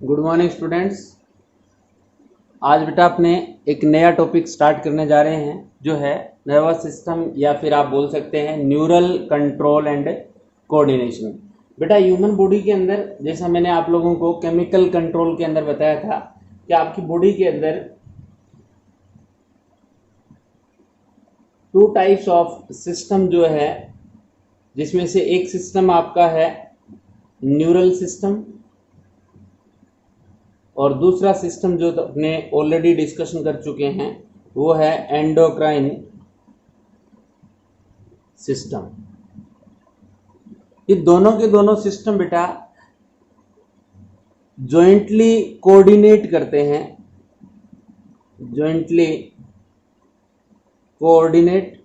Good morning students. आज बेटा अपने एक नया टॉपिक स्टार्ट करने जा रहे हैं जो है नर्वस सिस्टम या फिर आप बोल सकते हैं न्यूरल कंट्रोल एंड कोऑर्डिनेशन। बेटा ह्यूमन बॉडी के अंदर जैसा मैंने आप लोगों को केमिकल कंट्रोल के अंदर बताया था कि आपकी बॉडी के अंदर टू टाइप्स ऑफ सिस्टम जो है, जिसमें से एक सिस्टम आपका है न्यूरल सिस्टम और दूसरा सिस्टम जो अपने ऑलरेडी डिस्कशन कर चुके हैं वो है एंडोक्राइन सिस्टम। ये दोनों के दोनों सिस्टम बेटा जॉइंटली कोऑर्डिनेट करते हैं, jointly coordinate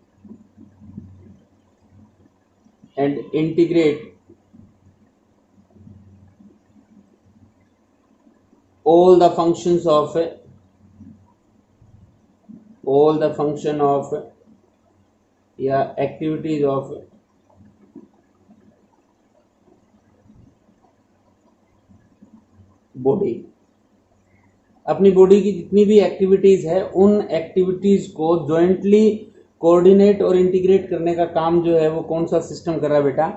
and integrate all the functions of activities of body. अपनी बॉडी की जितनी भी एक्टिविटीज है उन एक्टिविटीज को जॉइंटली कोऑर्डिनेट और इंटीग्रेट करने का काम जो है वो कौन सा सिस्टम कर रहा है बेटा?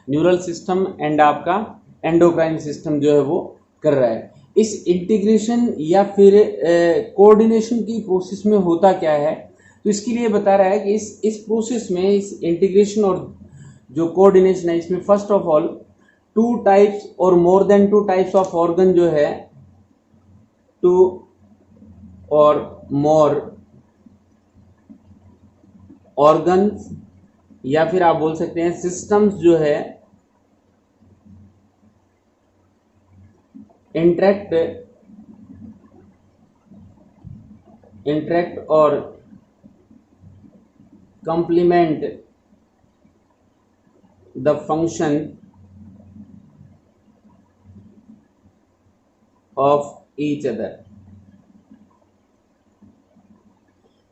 न्यूरल सिस्टम एंड आपका एंडोक्राइन सिस्टम जो है वो कर रहा है। इस इंटीग्रेशन या फिर कोऑर्डिनेशन की प्रोसेस में होता क्या है, तो इसके लिए बता रहा है कि इस प्रोसेस में, इस इंटीग्रेशन और जो कोऑर्डिनेशन है, इसमें first of all two types और more than two types of organ जो है, टू और मोर ऑर्गन्स या फिर आप बोल सकते हैं सिस्टम्स जो है इंटरेक्ट और complement the function of each other।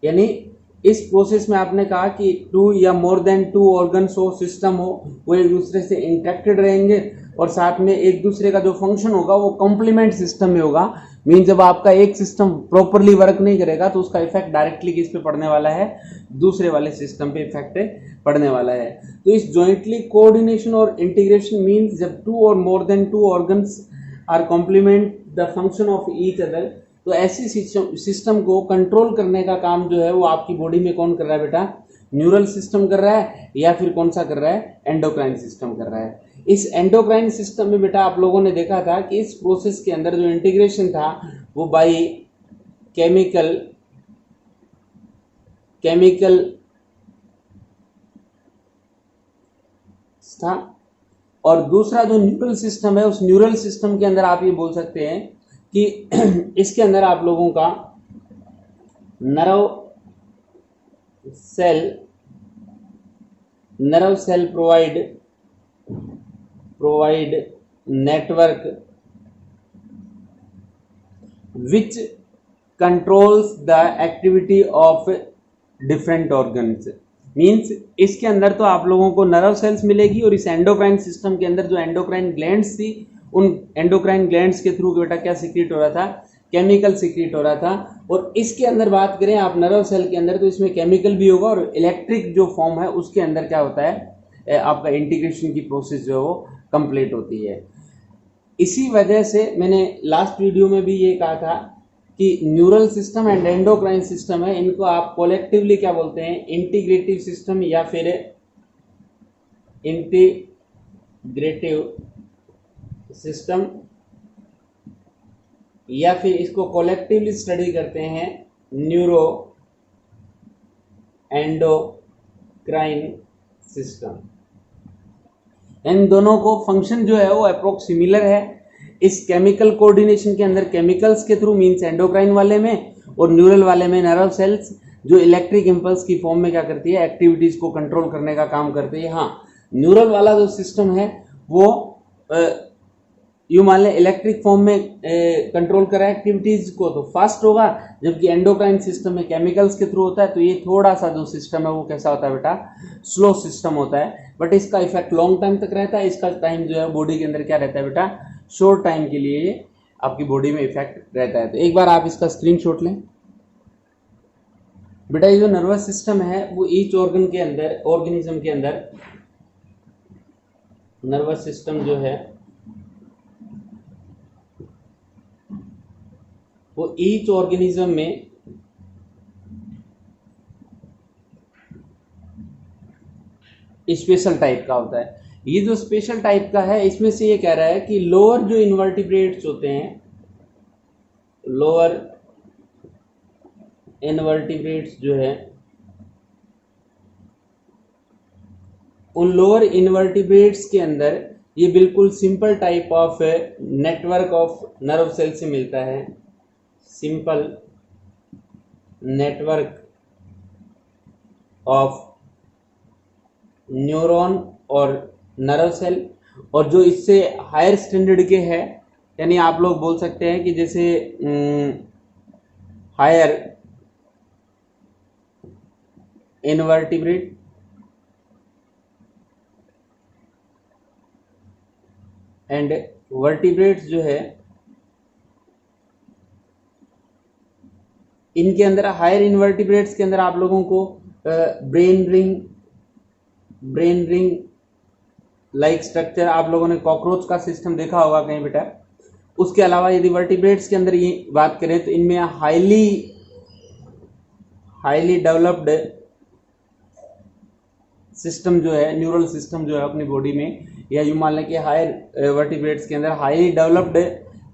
यानी इस प्रोसेस में आपने कहा कि टू या मोर देन टू ऑर्गन्स हो, सिस्टम हो, वो एक दूसरे से इंटरेक्टेड रहेंगे और साथ में एक दूसरे का जो फंक्शन होगा वो कॉम्प्लीमेंट सिस्टम में होगा। मीन जब आपका एक सिस्टम प्रॉपरली वर्क नहीं करेगा तो उसका इफेक्ट डायरेक्टली किस पे पड़ने वाला है? दूसरे वाले सिस्टम पे इफेक्ट पड़ने वाला है। तो इस जॉइंटली कोऑर्डिनेशन और इंटीग्रेशन मीन्स जब टू और more than two organs are complement the function of each other, तो ऐसी सिस्टम को कंट्रोल करने का काम जो है वो आपकी बॉडी में कौन कर रहा है बेटा? न्यूरल सिस्टम कर रहा है या फिर कौन सा कर रहा है? एंडोक्राइन सिस्टम कर रहा है। इस एंडोक्राइन सिस्टम में बेटा आप लोगों ने देखा था कि इस प्रोसेस के अंदर जो इंटीग्रेशन था वो बाय केमिकल था, और दूसरा जो न्यूरल सिस्टम है, उस न्यूरल सिस्टम के अंदर आप ये बोल सकते हैं कि इसके अंदर आप लोगों का nerve cell provide network which controls the activity of different organs. Means इसके अंदर तो आप लोगों को नर्व सेल्स मिलेगी और इस एंडोक्राइन सिस्टम के अंदर जो एंडोक्राइन ग्लैंड्स थी, उन एंडोक्राइन ग्लैंड्स के थ्रू बेटा क्या सीक्रेट हो रहा था? केमिकल सीक्रेट हो रहा था। और इसके अंदर बात करें आप नर्व सेल के अंदर, तो इसमें केमिकल भी होगा और इलेक्ट्रिक जो फॉर्म है उसके अंदर क्या होता है? आपका इंटीग्रेशन की प्रोसेस जो है वो कंप्लीट होती है। इसी वजह से मैंने लास्ट वीडियो में भी ये कहा था कि neural system and endocrine system है, इनको आप कोलेक्टिवली क्या बोलते हैं? इंटीग्रेटिव सिस्टम या फिर इंटीग्रेटिव सिस्टम, या फिर इसको कोलेक्टिवली स्टडी करते हैं न्यूरो एंडोक्राइन सिस्टम। इन दोनों को फंक्शन जो है वो अप्रोक्स सिमिलर है। इस केमिकल कोऑर्डिनेशन के अंदर केमिकल्स के थ्रू मींस एंडोक्राइन वाले में, और न्यूरल वाले में नर्व सेल्स जो इलेक्ट्रिक इंपल्स की फॉर्म में क्या करती है? एक्टिविटीज को कंट्रोल करने का काम करती है। हाँ, न्यूरल वाला जो सिस्टम है वो यूं मान लें इलेक्ट्रिक फॉर्म में कंट्रोल करा एक्टिविटीज को तो फास्ट होगा, जबकि एंडोक्राइन सिस्टम में केमिकल्स के थ्रू होता है तो ये थोड़ा सा जो सिस्टम है वो कैसा होता है बेटा? स्लो सिस्टम होता है। बट इसका इफेक्ट लॉन्ग टाइम तक रहता है, इसका टाइम जो है बॉडी के अंदर क्या रहता है बेटा? शॉर्ट टाइम के लिए आपकी बॉडी में इफेक्ट रहता है। तो एक बार आप इसका स्क्रीनशॉट लें। बेटा ये जो नर्वस सिस्टम है वो ईच ऑर्गन के अंदर, ऑर्गेनिज्म के अंदर नर्वस सिस्टम जो है वो ईच ऑर्गेनिज्म में स्पेशल टाइप का होता है। ये जो स्पेशल टाइप का है इसमें से ये कह रहा है कि लोअर जो इनवर्टिब्रेट्स होते हैं, लोअर इनवर्टिब्रेट्स जो है, उन लोअर इनवर्टिब्रेट्स के अंदर ये बिल्कुल simple type of network of nerve cell से मिलता है, सिंपल नेटवर्क ऑफ न्यूरॉन और नर्व सेल। और जो इससे हायर स्टैंडर्ड के है, यानी आप लोग बोल सकते हैं कि जैसे हायर इनवर्टिब्रेट एंड वर्टिब्रेट्स जो है, इनके अंदर हायर इनवर्टिब्रेट्स के अंदर आप लोगों को ब्रेन रिंग लाइक स्ट्रक्चर, आप लोगों ने कॉकरोच का सिस्टम देखा होगा कहीं बेटा। उसके अलावा यदि वर्टिब्रेट्स के अंदर ये बात करें तो इनमें हाईली डेवलप्ड सिस्टम जो है, न्यूरल सिस्टम जो है अपनी बॉडी में, या यूं मान लें कि हायर वर्टिब्रेट्स के अंदर हाईली डेवलप्ड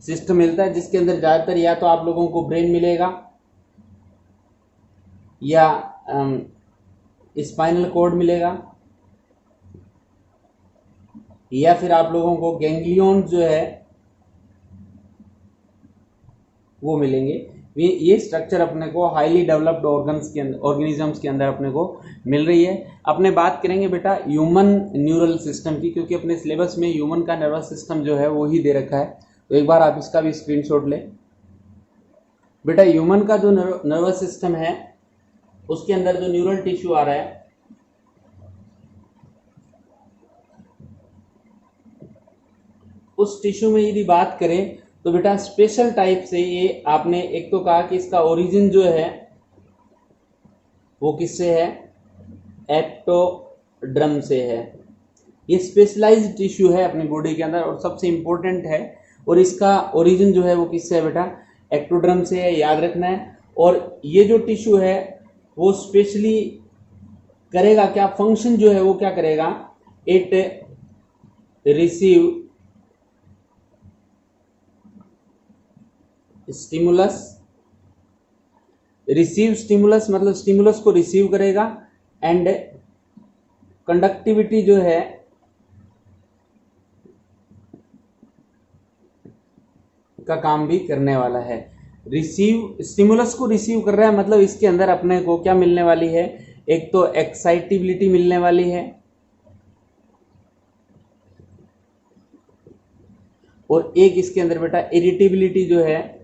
सिस्टम मिलता है, जिसके अंदर ज़्यादातर या तो आप लोगों को ब्रेन मिलेगा या स्पाइनल कॉर्ड मिलेगा, या फिर आप लोगों को गैंग्लियन जो है वो मिलेंगे। ये स्ट्रक्चर अपने को हाईली डेवलप्ड ऑर्गेनिजम्स के अंदर अपने को मिल रही है। अपने बात करेंगे बेटा ह्यूमन न्यूरल सिस्टम की, क्योंकि अपने सिलेबस में ह्यूमन का नर्वस सिस्टम जो है वो ही दे रखा है। तो एक बार आप इसका भी स्क्रीनशॉट लें। बेटा ह्यूमन का जो नर्वस सिस्टम है उसके अंदर जो न्यूरल टिश्यू आ रहा है, उस टिश्यू में यदि बात करें तो बेटा स्पेशल टाइप से ये आपने एक तो कहा कि इसका ओरिजिन जो है वो किससे है, एक्टोड्रम से है। ये स्पेशलाइज्ड टिश्यू है अपनी बॉडी के अंदर और सबसे इंपॉर्टेंट है, और इसका ओरिजिन जो है वो किससे है बेटा, एक्टोड्रम से है, याद रखना है। और ये जो टिश्यू है वो स्पेशली करेगा क्या, फंक्शन जो है वो क्या करेगा, इट रिसीव स्टिमुलस मतलब स्टिमुलस को रिसीव करेगा, एंड कंडक्टिविटी जो है का काम भी करने वाला है। स्टिमुलस को रिसीव कर रहा है मतलब इसके अंदर अपने को क्या मिलने वाली है, एक तो एक्साइटिबिलिटी मिलने वाली है, और एक इसके अंदर बेटा इरिटेबिलिटी जो है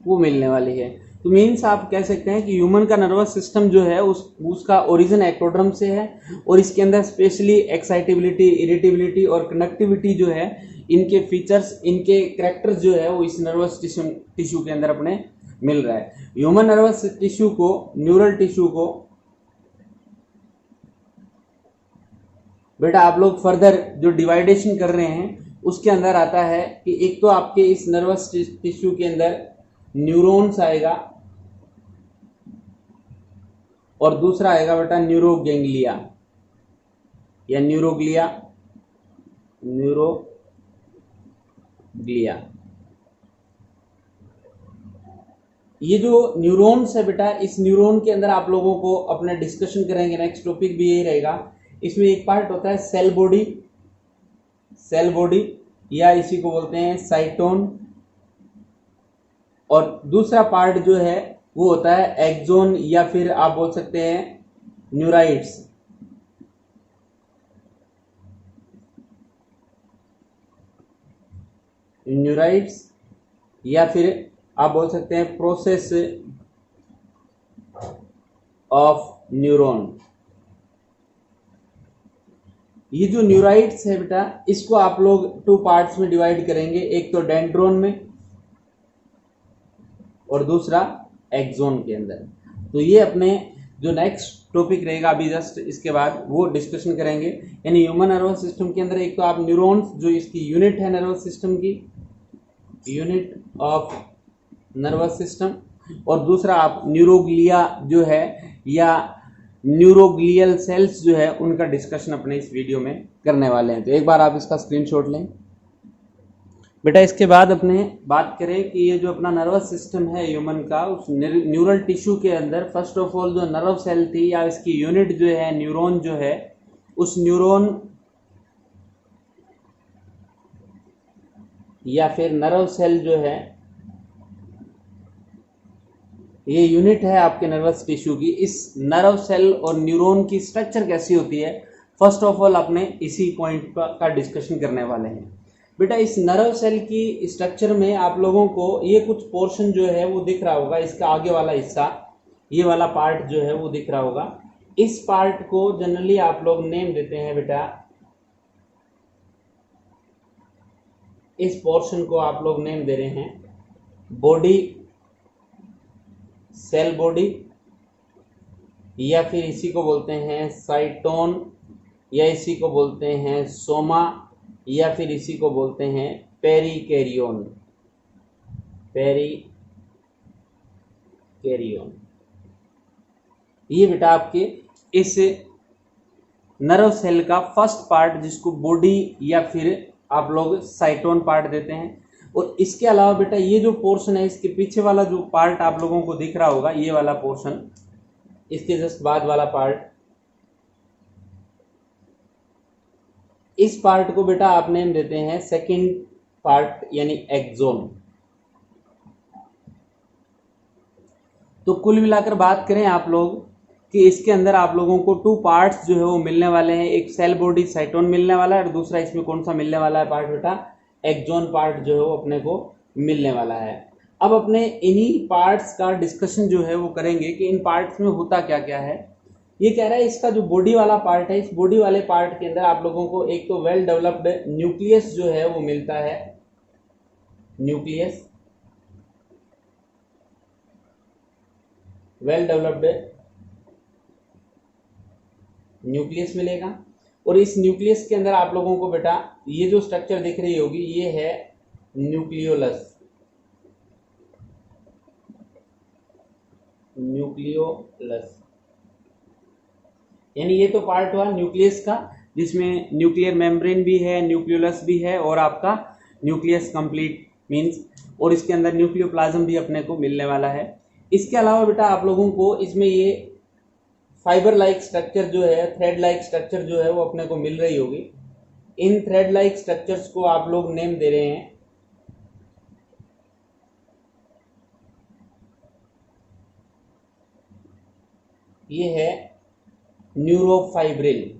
वो मिलने वाली है। तो मीन्स आप कह सकते हैं कि ह्यूमन का नर्वस सिस्टम जो है उसका ओरिजिन एक्टोड्रम से है, और इसके अंदर स्पेशली एक्साइटेबिलिटी, इरिटेबिलिटी और कनेक्टिविटी जो है, इनके फीचर्स, इनके कैरेक्टर्स जो है वो इस नर्वस टिश्यू के अंदर अपने मिल रहा है। ह्यूमन नर्वस टिश्यू को, न्यूरल टिश्यू को बेटा आप लोग फर्दर जो डिवाइडेशन कर रहे हैं उसके अंदर आता है कि एक तो आपके इस नर्वस टिश्यू के अंदर न्यूरॉन्स आएगा, और दूसरा आएगा बेटा न्यूरोगैंग्लिया या न्यूरोग्लिया। ये जो न्यूरॉन्स है बेटा, इस न्यूरॉन के अंदर आप लोगों को अपना डिस्कशन करेंगे, नेक्स्ट टॉपिक भी यही रहेगा। इसमें एक पार्ट होता है सेल बॉडी या इसी को बोलते हैं साइटोन, और दूसरा पार्ट जो है वो होता है एक्सोन, या फिर आप बोल सकते हैं न्यूराइड्स। या फिर आप बोल सकते हैं प्रोसेस ऑफ न्यूरॉन। ये जो न्यूराइड्स है बेटा, इसको आप लोग टू पार्ट्स में डिवाइड करेंगे, एक तो डेंड्रोन में और दूसरा एक्सोन के अंदर। तो ये अपने जो नेक्स्ट टॉपिक रहेगा अभी जस्ट इसके बाद वो डिस्कशन करेंगे। यानी ह्यूमन नर्वस सिस्टम के अंदर एक तो आप न्यूरॉन्स जो इसकी यूनिट है नर्वस सिस्टम की, यूनिट ऑफ नर्वस सिस्टम, और दूसरा आप न्यूरोग्लिया जो है या न्यूरोग्लियल सेल्स जो है उनका डिस्कशन अपने इस वीडियो में करने वाले हैं। तो एक बार आप इसका स्क्रीनशॉट लें बेटा। इसके बाद अपने बात करें कि ये जो अपना नर्वस सिस्टम है ह्यूमन का, उस न्यूरल टिश्यू के अंदर फर्स्ट ऑफ ऑल जो नर्व सेल थी या इसकी यूनिट जो है न्यूरॉन जो है, उस न्यूरॉन या फिर नर्व सेल जो है, ये यूनिट है आपके नर्वस टिश्यू की। इस नर्व सेल और न्यूरॉन की स्ट्रक्चर कैसी होती है, फर्स्ट ऑफ ऑल अपने इसी पॉइंट का डिस्कशन करने वाले हैं बेटा। इस नर्व सेल की स्ट्रक्चर में आप लोगों को ये कुछ पोर्शन जो है वो दिख रहा होगा, इसका आगे वाला हिस्सा, ये वाला पार्ट जो है वो दिख रहा होगा। इस पार्ट को जनरली आप लोग नेम देते हैं बेटा, इस पोर्शन को आप लोग नेम दे रहे हैं बॉडी, सेल बॉडी, या फिर इसी को बोलते हैं साइटोन, या इसी को बोलते हैं सोमा, या फिर इसी को बोलते हैं पेरिकैरियोन, पेरिकैरियोन। ये बेटा आपके इस नर्व सेल का फर्स्ट पार्ट जिसको बॉडी या फिर आप लोग साइटोन पार्ट देते हैं। और इसके अलावा बेटा ये जो पोर्शन है, इसके पीछे वाला जो पार्ट आप लोगों को दिख रहा होगा, ये वाला पोर्शन, इसके जस्ट बाद वाला पार्ट, इस पार्ट को बेटा आप नेम देते हैं सेकंड पार्ट यानी एक्सोन। तो कुल मिलाकर बात करें आप लोग कि इसके अंदर आप लोगों को टू पार्ट्स जो है वो मिलने वाले हैं, एक सेल बॉडी साइटोन मिलने वाला है और दूसरा इसमें कौन सा मिलने वाला है पार्ट बेटा, एक्सोन पार्ट जो है वो अपने को मिलने वाला है। अब अपने इन्हीं पार्ट्स का डिस्कशन जो है वो करेंगे कि इन पार्ट्स में होता क्या क्या है। ये कह रहा है इसका जो बॉडी वाला पार्ट है, इस बॉडी वाले पार्ट के अंदर आप लोगों को एक तो वेल डेवलप्ड न्यूक्लियस जो है वो मिलता है, न्यूक्लियस, वेल डेवलप्ड न्यूक्लियस मिलेगा। और इस न्यूक्लियस के अंदर आप लोगों को बेटा ये जो स्ट्रक्चर दिख रही होगी, ये है न्यूक्लियोलस, न्यूक्लियोलस। यानी ये तो पार्ट हुआ न्यूक्लियस का, जिसमें न्यूक्लियर मेम्ब्रेन भी है, न्यूक्लियोलस भी है और आपका न्यूक्लियस कंप्लीट मींस, और इसके अंदर न्यूक्लियोप्लाज्म भी अपने को मिलने वाला है। इसके अलावा बेटा आप लोगों को इसमें ये फाइबर लाइक स्ट्रक्चर जो है, थ्रेड लाइक स्ट्रक्चर जो है वो अपने को मिल रही होगी। इन थ्रेड लाइक स्ट्रक्चर्स को आप लोग नेम दे रहे हैं ये है न्यूरोफाइब्रिल,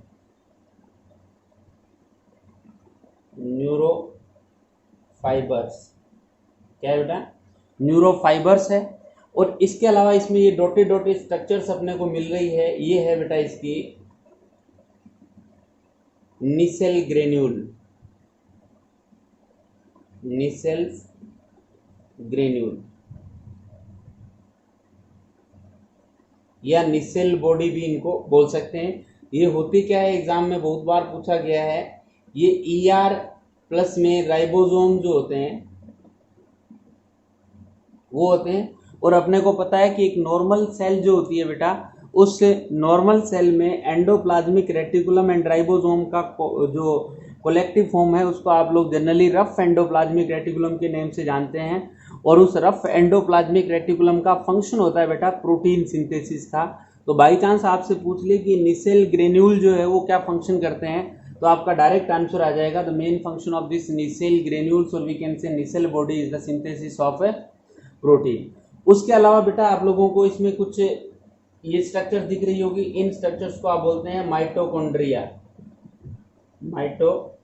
न्यूरोफाइबर्स, क्या है बेटा, न्यूरोफाइबर्स है। और इसके अलावा इसमें ये डॉटेड डॉटेड स्ट्रक्चर्स अपने को मिल रही है, ये है बेटा इसकी निसेल ग्रेन्यूल, निसेल्स ग्रेन्यूल या निसेल बॉडी भी इनको बोल सकते हैं। ये होती क्या है, एग्जाम में बहुत बार पूछा गया है। ये ER प्लस में राइबोसोम जो होते हैं वो होते हैं। और अपने को पता है कि एक नॉर्मल सेल जो होती है बेटा, उस नॉर्मल सेल में एंडोप्लाज्मिक रेटिकुलम एंड राइबोसोम का जो कलेक्टिव फॉर्म है उसको आप लोग जनरली रफ एंडोप्लाज्मिक रेटिकुलम के नेम से जानते हैं। और उस रफ एंडोप्लाज्मिक रेटिकुलम का फंक्शन होता है बेटा प्रोटीन सिंथेसिस का। तो बाई चांस आपसे पूछ ले कि निसेल ग्रेन्यूल जो है वो क्या फंक्शन करते हैं, तो आपका डायरेक्ट आंसर आ जाएगा the main function of this Nissl granules और we can say Nissl body is the synthesis of a protein. उसके अलावा बेटा आप लोगों को इसमें कुछ ये स्ट्रक्चर दिख रही होगी, इन स्ट्रक्चर्स को आप बोलते हैं माइटोकॉन्ड्रिया, माइटोकॉन्ड्रिया।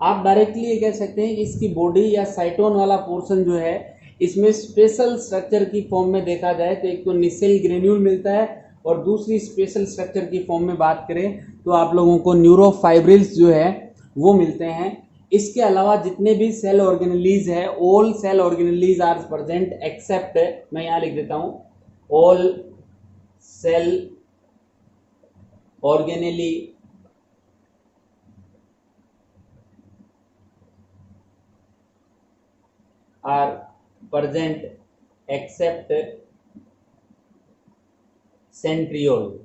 आप डायरेक्टली ये कह सकते हैं कि इसकी बॉडी या साइटोन वाला पोर्शन जो है इसमें स्पेशल स्ट्रक्चर की फॉर्म में देखा जाए तो एक तो निसेल ग्रेन्यूल मिलता है और दूसरी स्पेशल स्ट्रक्चर की फॉर्म में बात करें तो आप लोगों को न्यूरोफाइब्रिल्स जो है वो मिलते हैं। इसके अलावा जितने भी सेल ऑर्गेनेलीज है, all cell organelles are present except, मैं यहां लिख देता हूं, all cell organelle are present except centriole.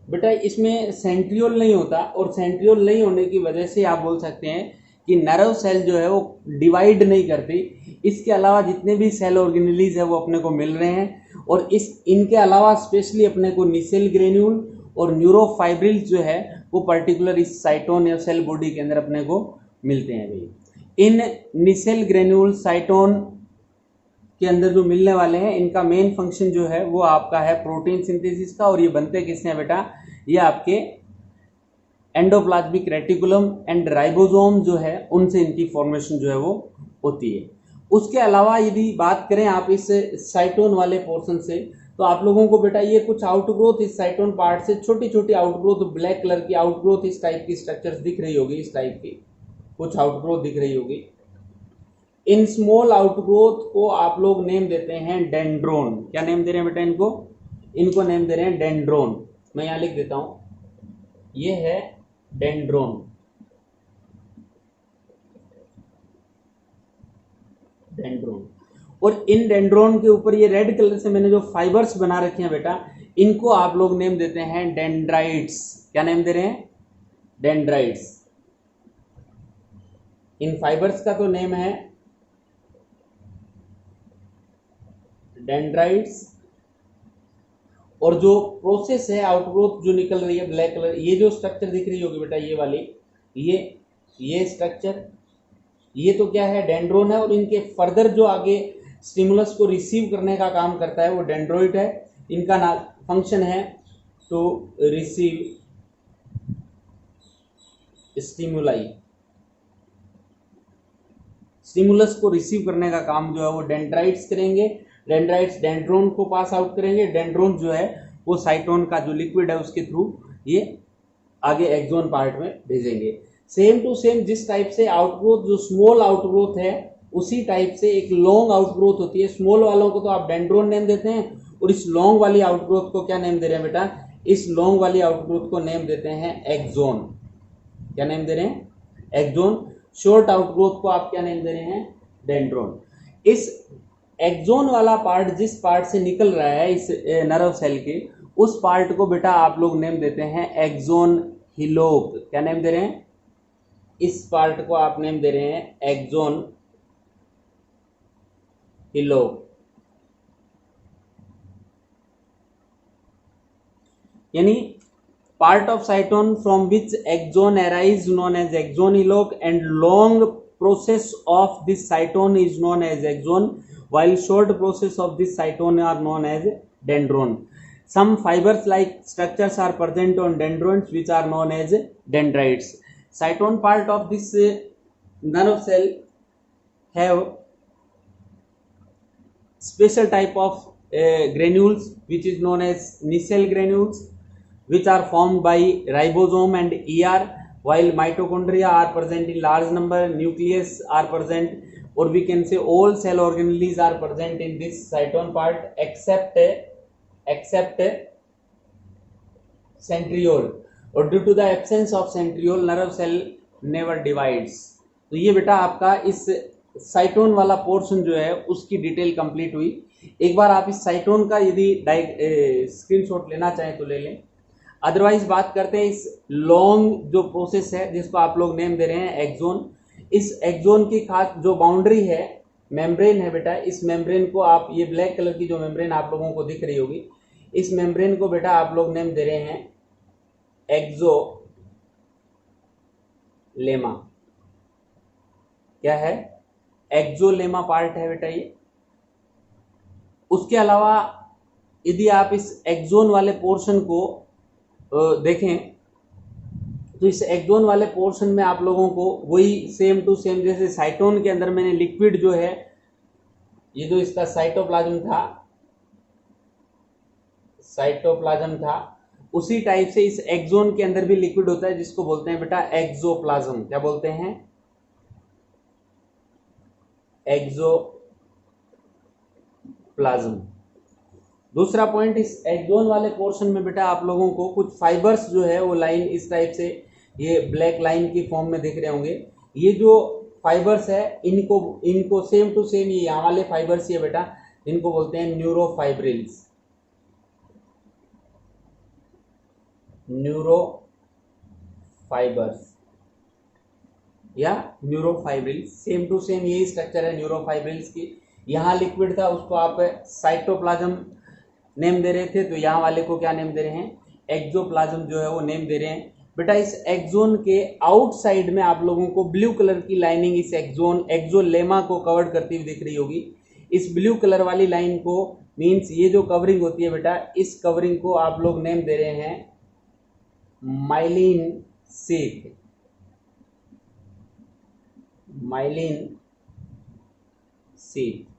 बेटा इसमें सेंट्रियोल नहीं होता, और सेंट्रियोल नहीं होने की वजह से आप बोल सकते हैं कि नर्व सेल जो है वो डिवाइड नहीं करती। इसके अलावा जितने भी सेल ऑर्गेनेलीज है वो अपने को मिल रहे हैं, और इनके अलावा स्पेशली अपने को निसेल ग्रेन्यूल और न्यूरोफाइब्रिल्स जो है वो पर्टिकुलर इस साइटोन या सेल बॉडी के अंदर अपने को मिलते हैं भाई। इन निसेल ग्रेन्यूल साइटोन के अंदर जो मिलने वाले हैं, इनका मेन फंक्शन जो है वो आपका है प्रोटीन सिंथेसिस का, और ये बनते किससे हैं बेटा, ये आपके एंडोप्लाज्मिक रेटिकुलम एंड राइबोसोम जो है उनसे इनकी फॉर्मेशन जो है वो होती है। उसके अलावा यदि बात करें आप इस साइटोन वाले पोर्शन से, तो आप लोगों को बेटा ये कुछ आउटग्रोथ इस साइटोन पार्ट से, छोटी छोटी आउटग्रोथ, ब्लैक कलर की आउटग्रोथ इस टाइप की स्ट्रक्चर्स दिख रही होगी, इस टाइप की कुछ आउटग्रोथ दिख रही होगी। इन स्मॉल आउटग्रोथ को आप लोग नेम देते हैं डेंड्रोन। क्या नेम दे रहे हैं बेटा इनको नेम दे रहे हैं डेंड्रोन। मैं यहां लिख देता हूं, ये है डेंड्रोन। और इन डेंड्रोन के ऊपर ये रेड कलर से मैंने जो फाइबर्स बना रखे हैं बेटा, इनको आप लोग नेम देते हैं डेंड्राइट्स। क्या नेम दे रहे हैं, डेंड्राइट्स। इन फाइबर्स का तो नेम है डेंड्राइट्स, और जो प्रोसेस है आउटग्रोथ जो निकल रही है ब्लैक कलर, ये जो स्ट्रक्चर दिख रही होगी बेटा, ये वाली, ये स्ट्रक्चर, ये तो क्या है, डेंड्रोन है, और इनके फर्दर जो आगे स्टिमुलस को रिसीव करने का काम करता है वो डेंड्रोइट है। इनका फंक्शन है टू रिसीव स्टिमुलाई, स्टिमुलस को रिसीव करने का काम जो है वो डेंड्राइट्स करेंगे। डेंड्राइट्स डेंड्रोन को पास आउट करेंगे, डेंड्रोन जो है वो साइटोन का जो लिक्विड है उसके थ्रू ये आगे एक्सोन पार्ट में भेजेंगे। सेम टू सेम जिस टाइप से आउटग्रोथ जो स्मॉल आउटग्रोथ है, उसी टाइप से एक लॉन्ग आउटग्रोथ होती है। स्मॉल वालों को तो आप डेंड्रोन नेम देते हैं, और इस लॉन्ग वाली आउटग्रोथ को क्या नेम दे रहे हैं बेटा, इस लॉन्ग वाली आउटग्रोथ को नेम देते हैं एक्सोन। क्या नेम दे रहे हैं, एक्सोन। शॉर्ट आउटग्रोथ को आप क्या नेम दे रहे हैं, डेंड्रोन। इस एक्सोन वाला पार्ट जिस पार्ट से निकल रहा है इस नर्व सेल के, उस पार्ट को बेटा आप लोग नेम देते हैं एक्सोन हिलोक। क्या नेम दे रहे हैं, इस पार्ट को आप नेम दे रहे हैं एक्सोन हिलोक। यानी part of cytone from which axon arise known as axon hillock, and long process of this cytone is known as axon, while short process of this cytone are known as dendron. Some fibers like structures are present on dendrons which are known as dendrites. Cytone part of this nerve cell have special type of granules which is known as Nissl granules, which are formed by ribosome and ER, while mitochondria are present in large number, nucleus are present, or we can say all cell organelles are present in this cytone part except centriole, और due to the absence of centriole nerve cell never divides. तो ये बेटा आपका इस साइटोन वाला portion जो है उसकी डिटेल कंप्लीट हुई। एक बार आप इस साइटोन का यदि स्क्रीनशॉट लेना चाहें तो ले लें, अदरवाइज बात करते हैं इस लॉन्ग जो प्रोसेस है जिसको आप लोग नेम दे रहे हैं एक्सोन। इस एक्सोन की खास जो बाउंड्री है, मेम्ब्रेन है बेटा, इस मेम्ब्रेन को आप, ये ब्लैक कलर की जो मेम्ब्रेन आप लोगों को दिख रही होगी, इस मेम्ब्रेन को बेटा आप लोग नेम दे रहे हैं एक्सोलेमा। क्या है, एक्सोलेमा पार्ट है बेटा ये। उसके अलावा यदि आप इस एक्सोन वाले पोर्शन को देखें तो इस एक्सोन वाले पोर्शन में आप लोगों को वही सेम टू सेम जैसे साइटोन के अंदर मैंने लिक्विड जो है ये जो इसका साइटोप्लाज्म था उसी टाइप से इस एक्सोन के अंदर भी लिक्विड होता है जिसको बोलते हैं बेटा एक्सोप्लाज्म। क्या बोलते हैं? एक्सोप्लाज्म। दूसरा पॉइंट, इस एक्सोन वाले पोर्शन में बेटा आप लोगों को कुछ फाइबर्स जो है वो लाइन इस टाइप से ये ब्लैक लाइन की फॉर्म में दिख रहे होंगे। ये जो फाइबर्स है इनको सेम टू सेम ये यहाँ वाले फाइबर्स ये बेटा इनको बोलते हैं न्यूरोफाइब्रिल्स। न्यूरोफाइबर्स या न्यूरोफाइब्रिल्स, सेम टू सेम यही स्ट्रक्चर है न्यूरोफाइब्रिल्स की। यहाँ लिक्विड था उसको आप साइटोप्लाज्म नेम दे रहे थे, तो यहाँ वाले को क्या नेम दे रहे हैं? एक्सोप्लाज्म जो है वो नेम दे रहे हैं। बेटा इस एक्सोन के आउटसाइड में आप लोगों को ब्लू कलर की लाइनिंग इस एक्सोलेमा को कवर करती हुई दिख रही होगी। इस ब्लू कलर वाली लाइन को मींस ये जो कवरिंग होती है बेटा, इस कवरिंग को आप लोग नेम दे रहे हैं माइलिन शीथ। Myelin sheath.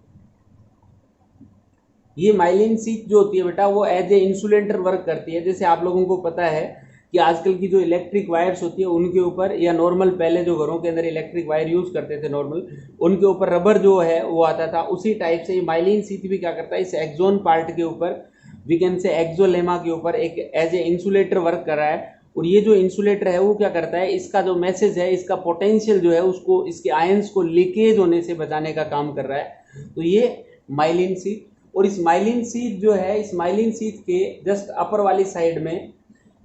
ये माइलिन शीथ जो होती है बेटा वो एज ए इंसुलेटर वर्क करती है। जैसे आप लोगों को पता है कि आजकल की जो इलेक्ट्रिक वायर्स होती है उनके ऊपर, या नॉर्मल पहले जो घरों के अंदर इलेक्ट्रिक वायर यूज करते थे नॉर्मल, उनके ऊपर रबर जो है वो आता था। उसी टाइप से ये माइलिन शीथ भी क्या करता है, इस एक्सोन पार्ट के ऊपर, वी कैन से एक्सोलेमा के ऊपर एक एज ए इंसुलेटर वर्क कर रहा है। और ये जो इंसुलेटर है वो क्या करता है, इसका जो मैसेज है, इसका पोटेंशियल जो है उसको, इसके आयंस को लीकेज होने से बचाने का काम कर रहा है। तो ये माइलिन शीथ। और इस माइलिन शीथ जो है, इस माइलिन शीथ के जस्ट अपर वाली साइड में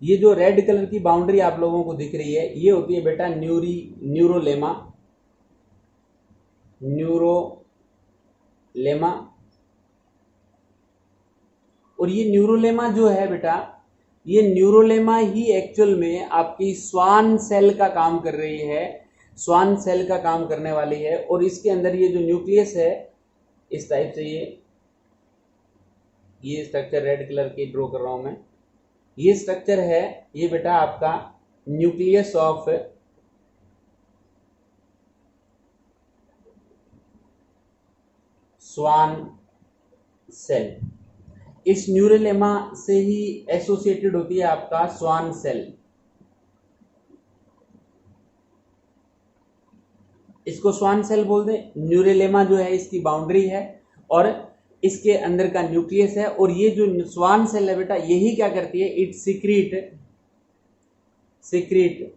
ये जो रेड कलर की बाउंड्री आप लोगों को दिख रही है, ये होती है बेटा न्यूरोलेमा। न्यूरोलेमा। और ये न्यूरोलेमा जो है बेटा, ये न्यूरोलेमा ही एक्चुअल में आपकी स्वान सेल का काम कर रही है, स्वान सेल का काम करने वाली है। और इसके अंदर ये जो न्यूक्लियस है इस टाइप से, ये स्ट्रक्चर रेड कलर की ड्रॉ कर रहा हूं मैं, ये स्ट्रक्चर है ये बेटा आपका न्यूक्लियस ऑफ स्वान सेल। इस न्यूरोलेमा से ही एसोसिएटेड होती है आपका स्वान सेल। इसको स्वान सेल बोलते हैं। न्यूरोलेमा जो है इसकी बाउंड्री है और इसके अंदर का न्यूक्लियस है। और ये जो स्वान सेल है बेटा, यही क्या करती है, it secret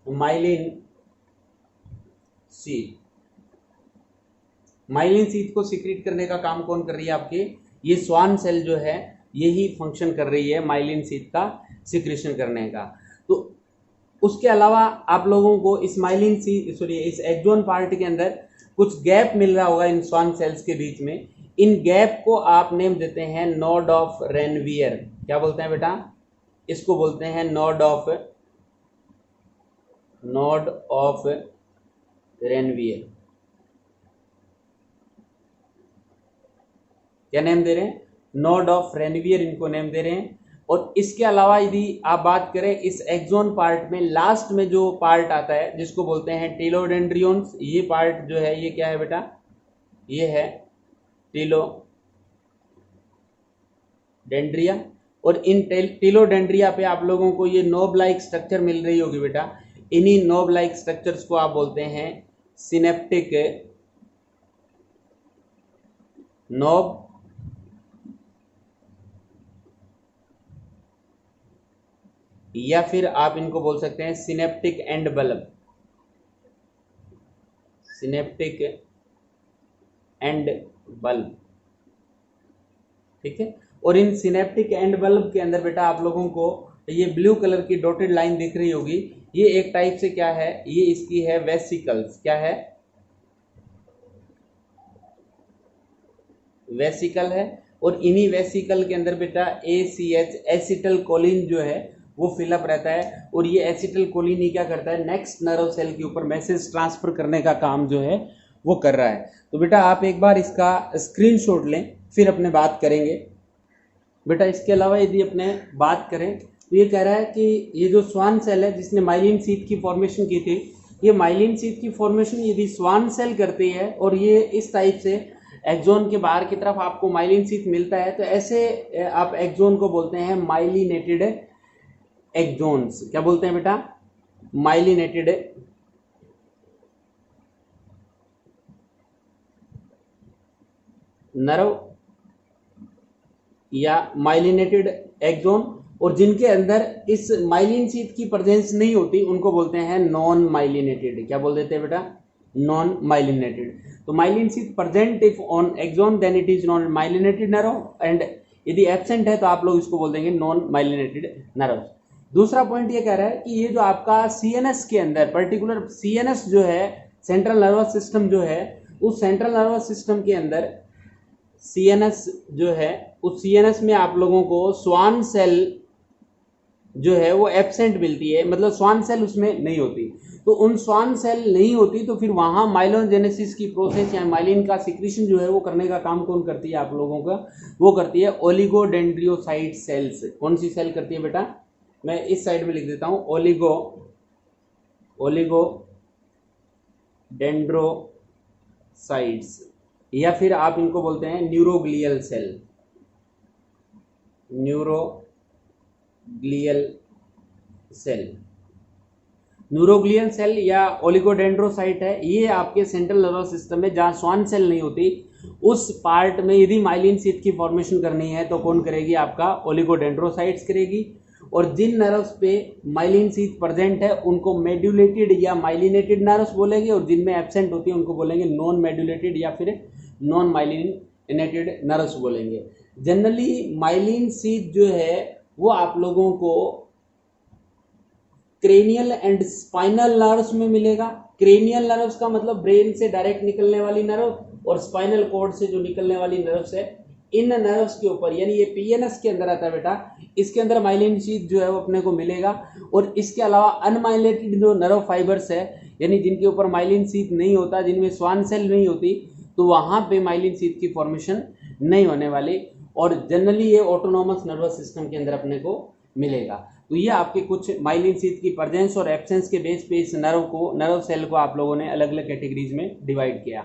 myelin sheath. Myelin sheath को सीक्रेट करने का काम कौन कर रही है आपके, ये स्वान सेल जो है यही फंक्शन कर रही है माइलिन शीथ का सीक्रेशन करने का। तो उसके अलावा आप लोगों को इस माइलिन शीथ इस एक्सोन पार्ट के अंदर कुछ गैप मिल रहा होगा इन स्वान सेल्स के बीच में। इन गैप को आप नेम देते हैं नोड ऑफ रेनवियर। क्या बोलते हैं बेटा, इसको बोलते हैं नोड ऑफ रेनवियर। क्या नेम दे रहे हैं, नोड ऑफ रेनवियर इनको नेम दे रहे हैं। और इसके अलावा यदि आप बात करें इस एक्सोन पार्ट में, लास्ट में जो पार्ट आता है जिसको बोलते हैं टेलोडेंड्रियंस, ये पार्ट जो है ये क्या है बेटा, ये है टेलोडेंड्रिया। और इन टेलोडेंड्रिया पे आप लोगों को ये नोब लाइक स्ट्रक्चर मिल रही होगी बेटा। इन्हीं नोब लाइक स्ट्रक्चर्स को आप बोलते हैं सिनेप्टिक नोब, या फिर आप इनको बोल सकते हैं synaptic and bulb. Synaptic and bulb, ठीक है। और इन सिनेप्टिक एंड बल्ब के अंदर बेटा आप लोगों को ये ब्लू कलर की डॉटेड लाइन दिख रही होगी, ये एक टाइप से क्या है, ये इसकी है वेसिकल्स। क्या है, वेसिकल है। और इन्हीं वेसिकल के अंदर बेटा ACH एसिटल कोलिन जो है वो फिलअप रहता है। और ये एसिटल कोलिन ही क्या करता है, नेक्स्ट नर्व सेल के ऊपर मैसेज ट्रांसफर करने का काम जो है वो कर रहा है। तो बेटा आप एक बार इसका स्क्रीनशॉट लें, फिर अपने बात करेंगे। बेटा इसके अलावा यदि अपने बात करें तो ये कह रहा है कि ये जो स्वान सेल है जिसने माइलिन शीथ की फॉर्मेशन की थी, ये माइलिन शीथ की फॉर्मेशन यदि स्वान सेल करती है और ये इस टाइप से एक्सोन के बाहर की तरफ आपको माइलिन शीथ मिलता है, तो ऐसे आप एक्सोन को बोलते हैं माइलिनेटेड एक्सोन्स। क्या बोलते हैं बेटा? माइलिनेटेड नर्व या माइलिनेटेड एक्सोन, और जिनके अंदर इस माइलिन शीथ की प्रेजेंस नहीं होती उनको बोलते हैं नॉन माइलिनेटेड। क्या बोल देते हैं बेटा? Non myelinated. तो myelin sheath present if on axon then it is non myelinated nerve, and यदि एब्सेंट है तो आप लोग इसको बोल देंगे नॉन माइलिनेटेड नर्व। दूसरा पॉइंट ये कह रहा है कि ये जो आपका सीएनएस के अंदर, पर्टिकुलर सीएनएस जो है, सेंट्रल नर्वस सिस्टम जो है, उस सेंट्रल नर्वस सिस्टम के अंदर सीएनएस जो है, उस सीएनएस में आप लोगों को स्वान सेल जो है वो एब्सेंट मिलती है, मतलब स्वान सेल उसमें नहीं होती। तो उन स्वान सेल नहीं होती तो फिर वहां माइलोजेनेसिस की प्रोसेस या माइलिन का सिक्रीशन जो है वो करने का काम कौन करती है आप लोगों का? वो करती है ओलिगोडेंड्रियोसाइट सेल्स। कौन सी सेल करती है बेटा? मैं इस साइड में लिख देता हूं, ओलिगोडेंड्रोसाइट्स, या फिर आप इनको बोलते हैं न्यूरोग्लियल सेल। न्यूरोग्लियल सेल या ओलिगोडेंड्रोसाइट है, ये आपके सेंट्रल नर्वस सिस्टम में जहां स्वान सेल नहीं होती उस पार्ट में यदि माइलिन शीथ की फॉर्मेशन करनी है तो कौन करेगी? आपका ओलिगोडेंड्रोसाइट्स करेगी। और जिन नर्व्स पे माइलिन शीथ प्रेजेंट है उनको मेड्यूलेटेड या माइलिनेटेड नर्व्स बोलेंगे, और जिनमें एब्सेंट होती है उनको बोलेंगे नॉन मेड्यूलेटेड या फिर नॉन माइलिनेटेड नर्व्स बोलेंगे। जनरली माइलिन शीथ जो है वो आप लोगों को क्रेनियल एंड स्पाइनल नर्व्स में मिलेगा। क्रेनियल नर्व्स का मतलब ब्रेन से डायरेक्ट निकलने वाली नर्व, और स्पाइनल कॉर्ड से जो निकलने वाली नर्व्स है, इन नर्व्स के ऊपर, यानी ये पीएनएस के अंदर आता है बेटा, इसके अंदर माइलिन शीथ जो है वो अपने को मिलेगा। और इसके अलावा अनमाइलिनेटेड जो नर्व फाइबर्स है, यानी जिनके ऊपर माइलिन शीथ नहीं होता, जिनमें स्वान सेल नहीं होती, तो वहां पे माइलिन शीथ की फॉर्मेशन नहीं होने वाली, और जनरली ये ऑटोनोमस नर्वस सिस्टम के अंदर अपने को मिलेगा। तो ये आपके कुछ माइलिन शीथ की प्रेजेंस और एब्सेंस के बेस पे इस नर्व सेल को आप लोगों ने अलग अलग कैटेगरीज में डिवाइड किया।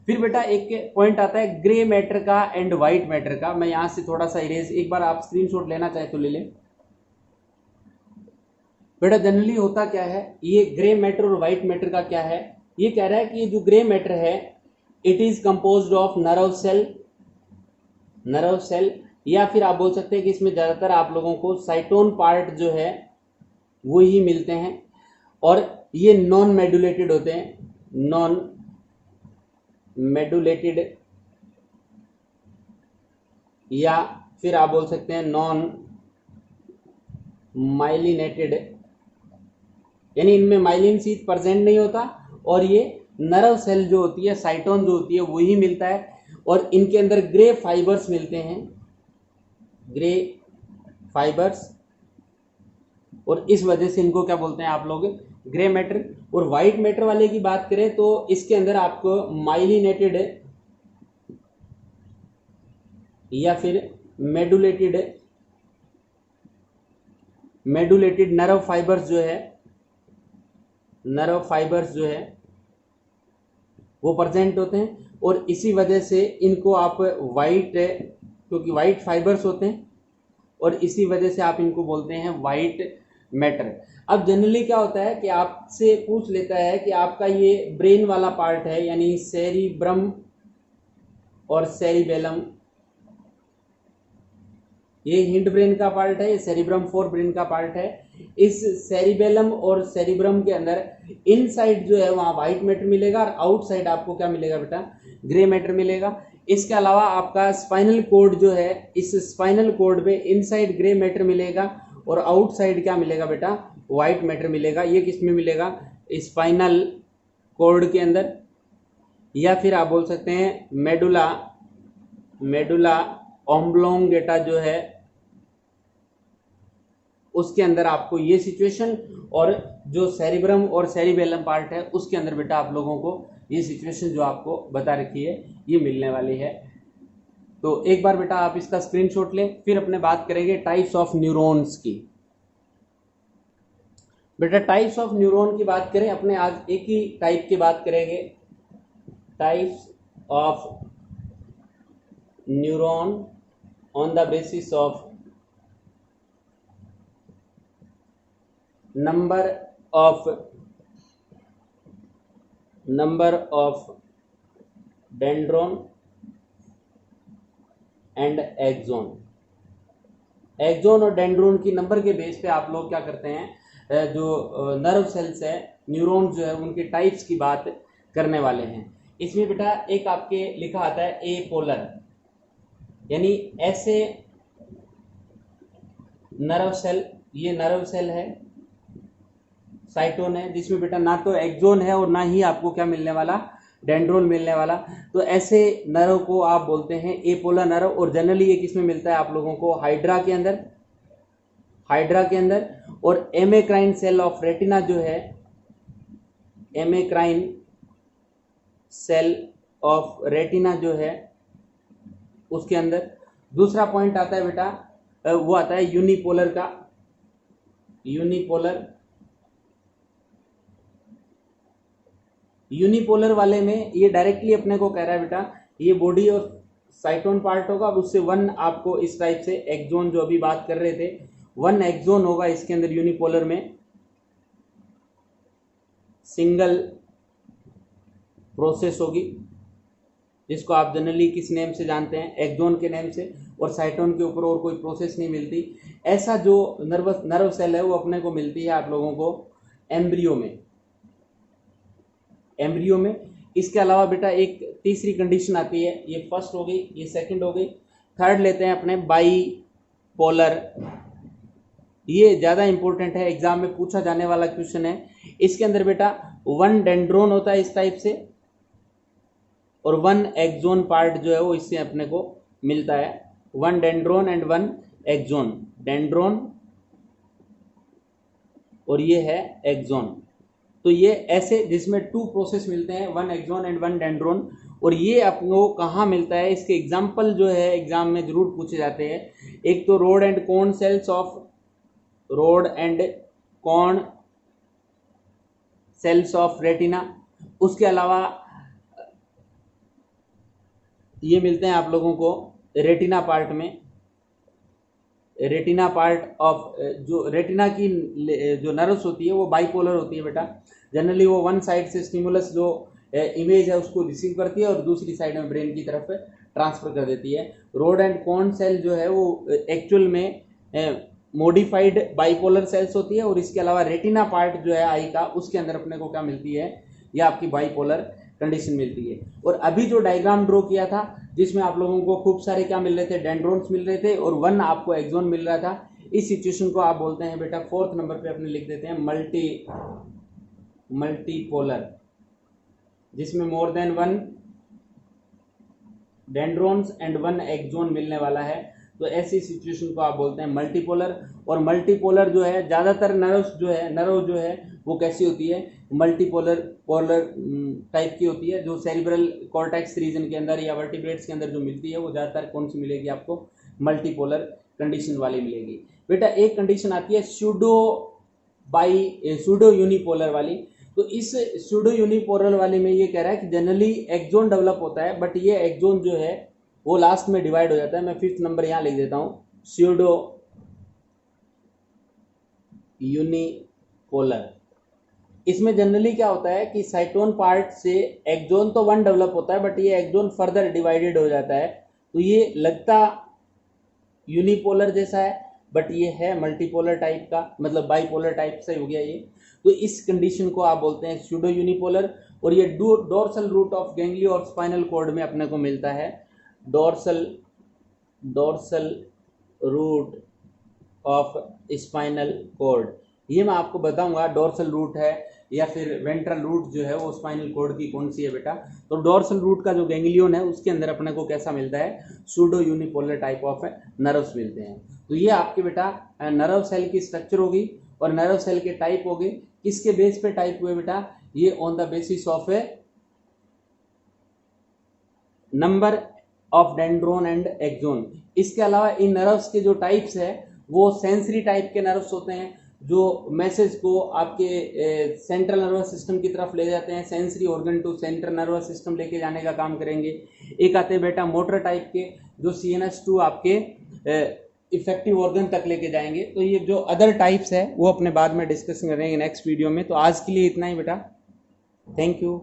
फिर बेटा एक पॉइंट आता है ग्रे मैटर का एंड व्हाइट मैटर का। मैं यहां से थोड़ा सा इरेज, एक बार आप स्क्रीनशॉट लेना चाहे तो ले लें। बेटा जनरली होता क्या है, ये ग्रे मैटर और व्हाइट मैटर का क्या है, ये कह रहा है कि ये जो ग्रे मैटर है it is composed of nerve cell, या फिर आप बोल सकते हैं कि इसमें ज्यादातर आप लोगों को साइटोन पार्ट जो है वो ही मिलते हैं, और ये नॉन मेडुलेटेड होते हैं, नॉन मेडुलेटेड, या फिर आप बोल सकते हैं नॉन माइलिनेटेड, यानी इनमें माइलिन शीथ प्रेजेंट नहीं होता, और ये नर्व सेल जो होती है, साइटोन जो होती है, वही मिलता है, और इनके अंदर ग्रे फाइबर्स मिलते हैं, ग्रे फाइबर्स, और इस वजह से इनको क्या बोलते हैं आप लोग? Grey matter. और व्हाइट मैटर वाले की बात करें तो इसके अंदर आपको माइलिनेटेड या फिर मेडुलेटेड नर्व फाइबर्स जो है वो प्रेजेंट होते हैं, और इसी वजह से इनको आप व्हाइट, क्योंकि व्हाइट फाइबर्स होते हैं, और इसी वजह से आप इनको बोलते हैं व्हाइट मैटर। अब जनरली क्या होता है कि आपसे पूछ लेता है कि आपका ये ब्रेन वाला पार्ट है, यानी सेरिब्रम और सेरिबेलम, ये हिंड ब्रेन का पार्ट है, ये सेरिब्रम फोर ब्रेन का पार्ट है। इस सेरिबेलम और सेरिब्रम के अंदर इनसाइड जो है वहां व्हाइट मैटर मिलेगा, और आउटसाइड आपको क्या मिलेगा बेटा? ग्रे मैटर मिलेगा। इसके अलावा आपका स्पाइनल कोड जो है, इस स्पाइनल कोड पे इनसाइड ग्रे मैटर मिलेगा, और आउटसाइड क्या मिलेगा बेटा? व्हाइट मैटर मिलेगा। ये किस में मिलेगा? स्पाइनल कोड के अंदर, या फिर आप बोल सकते हैं मेडुला ऑम्ब्लोंगेटा जो है उसके अंदर आपको ये सिचुएशन, और जो सेरिब्रम और सेरिबेलम पार्ट है उसके अंदर बेटा आप लोगों को ये सिचुएशन जो आपको बता रखी है ये मिलने वाली है। तो एक बार बेटा आप इसका स्क्रीनशॉट लें, फिर अपने बात करेंगे टाइप्स ऑफ न्यूरॉन्स की। बेटा टाइप्स ऑफ न्यूरॉन की बात करें, अपने आज एक ही टाइप की बात करेंगे, types of neuron on the basis of number of dendron and axon. Axon और डेंड्रोन की नंबर के बेस पे आप लोग क्या करते हैं, जो नर्व सेल्स है, न्यूरॉन्स जो है, उनके टाइप्स की बात करने वाले हैं। इसमें बेटा एक आपके लिखा आता है ए पोलर, यानी ऐसे नर्व सेल, ये नर्व सेल है, साइटोन है, जिसमें बेटा ना तो एक्सोन है और ना ही आपको क्या मिलने वाला, डेंड्रोन मिलने वाला। तो ऐसे नर्व को आप बोलते हैं एपोलर नर्व। और जनरली ये किसमें मिलता है आप लोगों को, हाइड्रा के अंदर। और एमेक्राइन सेल ऑफ रेटिना जो है, एमेक्राइन सेल ऑफ रेटिना जो है उसके अंदर। दूसरा पॉइंट आता है बेटा, वो आता है यूनिपोलर का, यूनिपोलर वाले में ये डायरेक्टली अपने को कह रहा है बेटा, ये बॉडी और साइटोन पार्ट होगा, अब उससे वन आपको इस टाइप से एक्सोन, जो अभी बात कर रहे थे, वन एक्सोन होगा इसके अंदर यूनिपोलर में, सिंगल प्रोसेस होगी, जिसको आप जनरली किस नेम से जानते हैं, एक्सोन के नेम से, और साइटोन के ऊपर और कोई प्रोसेस नहीं मिलती। ऐसा जो नर्व सेल है वो अपने को मिलती है आप लोगों को एम्ब्रियो में। इसके अलावा बेटा एक तीसरी कंडीशन आती है, ये फर्स्ट हो गई, ये सेकंड हो गई, थर्ड लेते हैं अपने बाई पोलर। ये ज़्यादा इंपॉर्टेंट है, एग्जाम में पूछा जाने वाला क्वेश्चन है। इसके अंदर बेटा वन डेंड्रोन होता है इस टाइप से, और वन एक्सोन पार्ट जो है वो इससे अपने को मिलता है, one dendron and one axon, dendron और ये है एक्सोन। तो ये ऐसे जिसमें टू प्रोसेस मिलते हैं, one axon and one dendron. और ये आपको कहाँ मिलता है, इसके एग्जाम्पल जो है एग्जाम में जरूर पूछे जाते हैं। एक तो road and cone cells of retina, उसके अलावा ये मिलते हैं आप लोगों को रेटिना पार्ट में, रेटिना पार्ट ऑफ, जो रेटिना की जो नर्व्स होती है वो बाइपोलर होती है बेटा। जनरली वो वन साइड से स्टिमुलस जो इमेज है उसको रिसीव करती है और दूसरी साइड में ब्रेन की तरफ ट्रांसफर कर देती है। रोड एंड कोन सेल जो है वो एक्चुअल में मॉडिफाइड बाइपोलर सेल्स होती है, और इसके अलावा रेटिना पार्ट जो है आई का, उसके अंदर अपने को क्या मिलती है, यह आपकी बाइपोलर कंडीशन मिलती है। और अभी जो डायग्राम ड्रॉ किया था जिसमें आप लोगों को खूब सारे क्या मिल रहे थे, डेंड्रोन्स मिल रहे थे और वन आपको एक्सोन मिल रहा था, इस सिचुएशन को आप बोलते हैं बेटा, फोर्थ नंबर पे अपने लिख देते हैं मल्टीपोलर, जिसमें more than one dendrons and one axon मिलने वाला है। तो ऐसी सिचुएशन को आप बोलते हैं मल्टीपोलर। और मल्टीपोलर जो है, ज़्यादातर नर्व जो है वो कैसी होती है, मल्टीपोलर टाइप की होती है, जो सेरिब्रल कॉर्टेक्स रीजन के अंदर या वर्टिब्रेट्स के अंदर जो मिलती है वो ज़्यादातर कौन सी मिलेगी आपको, मल्टीपोलर कंडीशन वाली मिलेगी। बेटा एक कंडीशन आती है सूडो यूनिपोलर वाली। तो इस सूडो यूनिपोलर वाली में ये कह रहा है कि जनरली एक्सोन डेवलप होता है, बट ये एक्सोन जो है वो लास्ट में डिवाइड हो जाता है। मैं फिफ्थ नंबर यहाँ लिख देता हूँ, सूडो यूनिपोलर। इसमें जनरली क्या होता है कि साइटोन पार्ट से एक्सोन तो वन डेवलप होता है, बट ये एक्सोन फर्दर डिवाइडेड हो जाता है। तो ये लगता यूनिपोलर जैसा है, बट ये है मल्टीपोलर टाइप का, मतलब बाइपोलर टाइप से हो गया ये। तो इस कंडीशन को आप बोलते हैं सूडो यूनिपोलर। और ये डोर्सल रूट ऑफ गैंग्लियो और स्पाइनल कॉर्ड में अपने को मिलता है, dorsal root of spinal cord. ये मैं आपको बताऊंगा डोर्सल रूट है या फिर वेंट्रल रूट जो है वो स्पाइनल कॉर्ड की कौन सी है बेटा। तो डोर्सल रूट का जो गैंग्लियन है उसके अंदर अपने को कैसा मिलता है, pseudo unipolar type of nerves मिलते हैं। तो ये आपके बेटा नर्व सेल की स्ट्रक्चर होगी और नर्व सेल के टाइप होंगे। किसके बेस पे टाइप हुए बेटा, ये on the basis of a number of dendron and axon. इसके अलावा इन नर्व्स के जो टाइप्स है वो सेंसरी टाइप के नर्व्स होते हैं। जो मैसेज को आपके सेंट्रल नर्वस सिस्टम की तरफ ले जाते हैं, sensory organ to central nervous system लेके जाने का काम करेंगे। एक आते हैं बेटा मोटर टाइप के, जो CNS टू आपके इफेक्टिव ऑर्गन तक लेके जाएंगे। तो ये जो अदर टाइप्स है वो अपने बाद में डिस्कस करेंगे नेक्स्ट वीडियो में। तो आज के लिए इतना ही बेटा, थैंक यू।